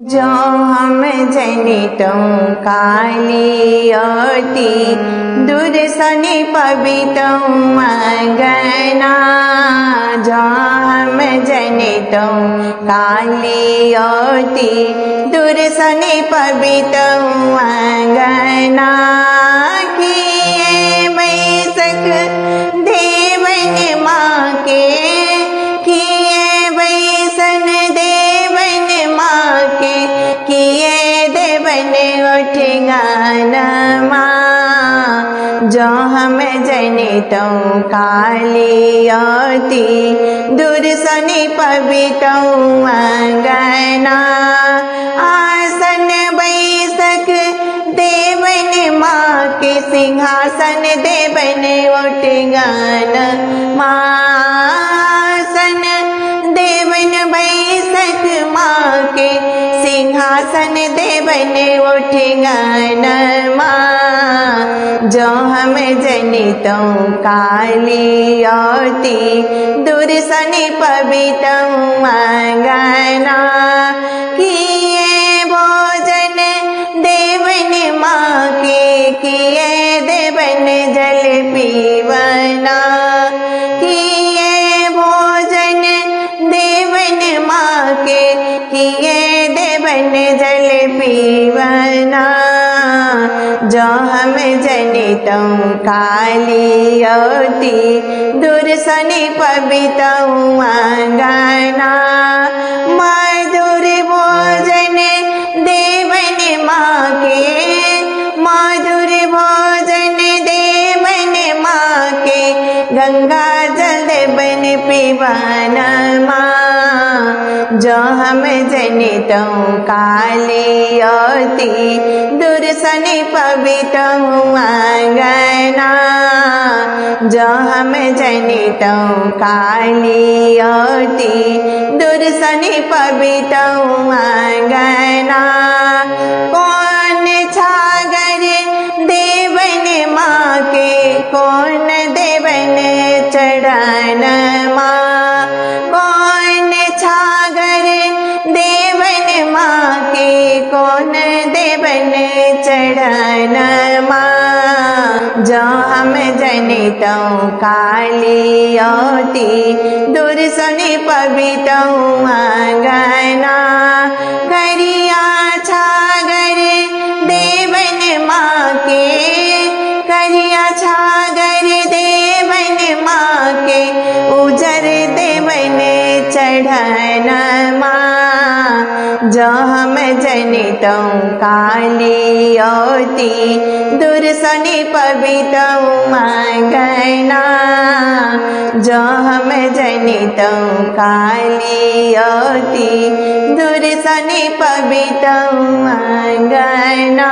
जो हम जनितं कालीयति दुर्सनि पवितं मगना। जो हम जनितं कालीयति दुर्सनि पवितं मगना। किए वैसक देवन माँ के, किए वैसन देवन माँ के, किए देवन उठ गानमा। जो हम जनितं कालीयति दुर्सनि पवितं मगना। आसन वैसक देवन माँ के, सिंहासन देवन उठ गानमा। आसन देवन वैसक माँ के, सिंहासन देवन उठ गानमा। जो हम जनितं कालीयति दुर्सनि पवितं मगना। किए भोजन देवन माँ के, किए देवन जल पीवना। किए भोजन देवन माँ के, किए देवन जल पीवना। जो हम जनितं कालीयति दुर्सनि पवितं मगना। मधुर भोजन देवन माँ के, मधुर भोजन देवन माँ के, गंगा जल देवन पीवनमा। जो हम जनितं कालीयति दुर्सनि पवितं मगना। जो हम जनितं कालीयति दुर्सनि पवितं मगना। कौन छागर देवन माँ के, कौन देवन चढ़नमा। कौन छागर देवन माँ के, कौन देवन चढ़नमा। जो हम जनितं कालीयति दुर्सनि पवितं मगना। करिया छागर देवन माँ के, करिया छागर देवन माँ के, उजर देवन चढ़नमा। जो हम जनितं कालीयति दुर्सनि पवितं मगना। जो हम जनितं कालीयति दुर्सनि पवितं मगना।